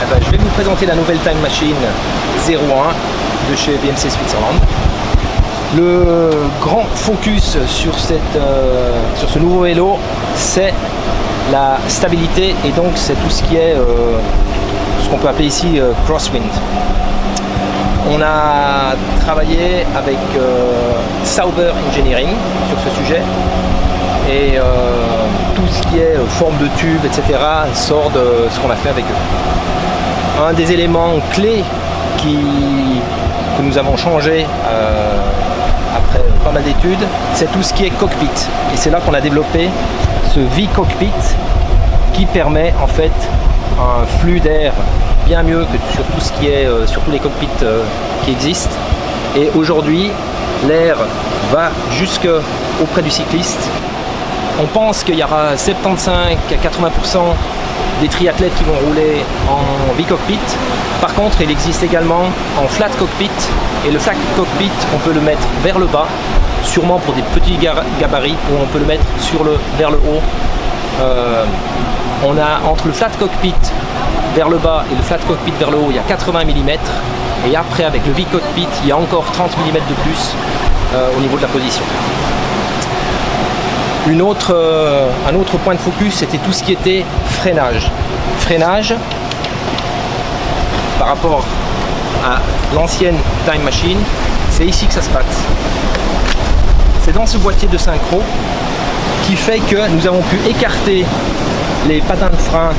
ben, je vais vous présenter la nouvelle Time Machine 01 de chez BMC Switzerland. Le grand focus sur ce nouveau vélo, c'est la stabilité et donc c'est tout ce qui est ce qu'on peut appeler ici crosswind. On a travaillé avec Sauber Engineering sur ce sujet et tout ce qui est forme de tube, etc. sort de ce qu'on a fait avec eux. Un des éléments clés que nous avons changé après pas mal d'études, c'est tout ce qui est cockpit. Et c'est là qu'on a développé ce V-Cockpit qui permet en fait un flux d'air bien mieux que sur tout ce qui est sur tous les cockpits qui existent. Et aujourd'hui, l'air va jusque auprès du cycliste. On pense qu'il y aura 75 à 80% des triathlètes qui vont rouler en V-Cockpit. Par contre, il existe également en flat cockpit. Et le flat cockpit, on peut le mettre vers le bas, sûrement pour des petits gabarits, ou on peut le mettre vers le haut. On a entre le flat cockpit vers le bas et le flat cockpit vers le haut, il y a 80 mm. Et après, avec le V-Cockpit, il y a encore 30 mm de plus au niveau de la position. Un autre point de focus, c'était tout ce qui était freinage. Freinage, par rapport à l'ancienne Time Machine, c'est ici que ça se passe. C'est dans ce boîtier de synchro qui fait que nous avons pu écarter les patins de frein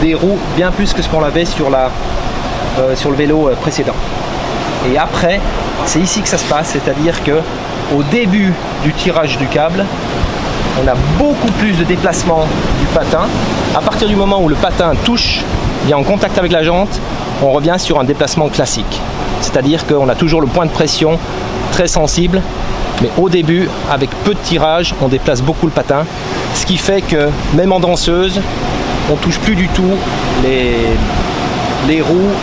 des roues bien plus que ce qu'on avait sur le vélo précédent. Et après, c'est ici que ça se passe, c'est-à-dire que au début du tirage du câble, on a beaucoup plus de déplacement du patin. À partir du moment où le patin touche, vient en contact avec la jante, on revient sur un déplacement classique. C'est-à-dire qu'on a toujours le point de pression très sensible, mais au début, avec peu de tirage, on déplace beaucoup le patin. Ce qui fait que, même en danseuse, on ne touche plus du tout les roues,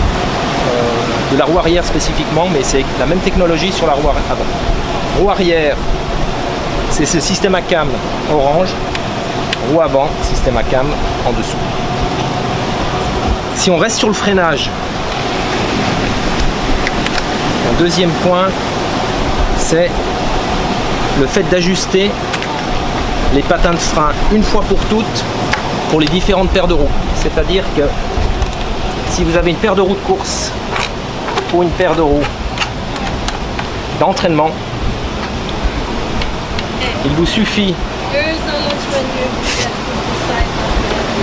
de la roue arrière spécifiquement, mais c'est la même technologie sur la roue avant. Roue arrière, c'est ce système à cam orange, roue avant, système à cam en dessous. Si on reste sur le freinage, un deuxième point, c'est le fait d'ajuster les patins de frein une fois pour toutes pour les différentes paires de roues. C'est-à-dire que si vous avez une paire de roues de course ou une paire de roues d'entraînement, il vous suffit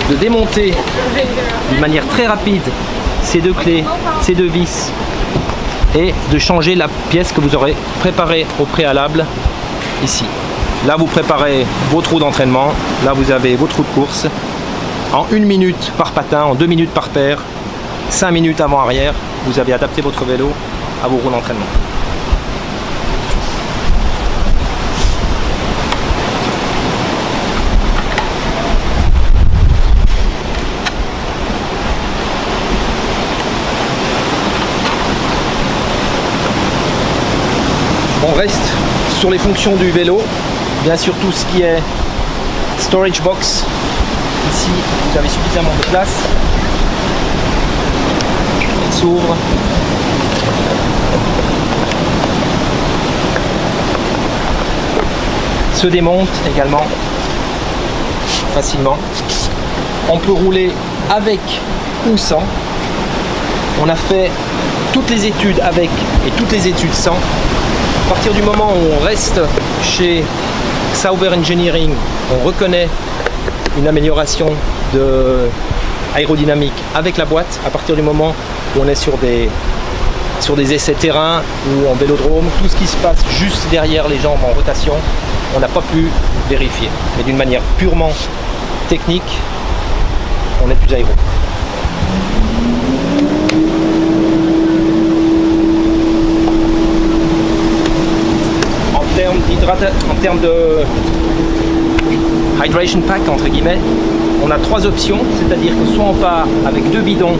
de démonter d'une manière très rapide ces deux clés, ces deux vis et de changer la pièce que vous aurez préparée au préalable ici. Là vous préparez vos trous d'entraînement, là vous avez vos trous de course. En 1 minute par patin, en 2 minutes par paire, 5 minutes avant-arrière, vous avez adapté votre vélo à vos roues d'entraînement. On reste sur les fonctions du vélo, bien sûr tout ce qui est storage box. Ici, vous avez suffisamment de place. Elle s'ouvre. Se démonte également facilement. On peut rouler avec ou sans. On a fait toutes les études avec et toutes les études sans. À partir du moment où on reste chez Sauber Engineering, on reconnaît une amélioration de aérodynamique avec la boîte. À partir du moment où on est sur des essais terrain ou en vélodrome, tout ce qui se passe juste derrière les jambes en rotation, on n'a pas pu vérifier. Mais d'une manière purement technique, on est plus aéro. En termes de hydration pack entre guillemets, on a 3 options, c'est-à-dire que soit on part avec 2 bidons,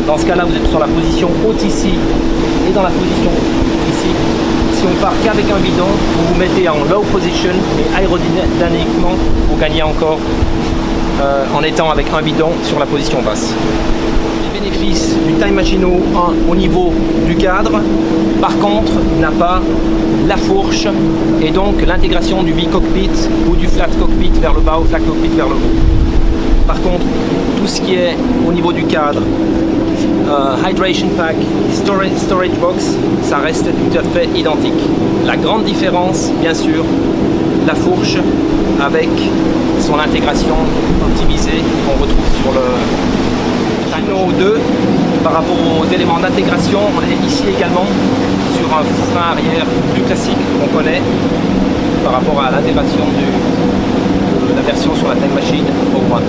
dans ce cas-là vous êtes sur la position haute ici et dans la position ici. Si on part qu'avec un bidon, vous vous mettez en low position et aérodynamiquement vous gagnez encore en étant avec un bidon sur la position basse. Les bénéfices du Time Machine 1 au niveau du cadre, par contre, n'a pas la fourche et donc l'intégration du V-Cockpit ou du Flat Cockpit vers le bas ou Flat Cockpit vers le haut. Par contre, tout ce qui est au niveau du cadre, Hydration Pack, storage Box, ça reste tout à fait identique. La grande différence, bien sûr, la fourche avec son intégration optimisée qu'on retrouve sur le Time 2. Par rapport aux éléments d'intégration, on est ici également sur un frein arrière plus classique qu'on connaît par rapport à l'intégration de la version sur la Time Machine 1.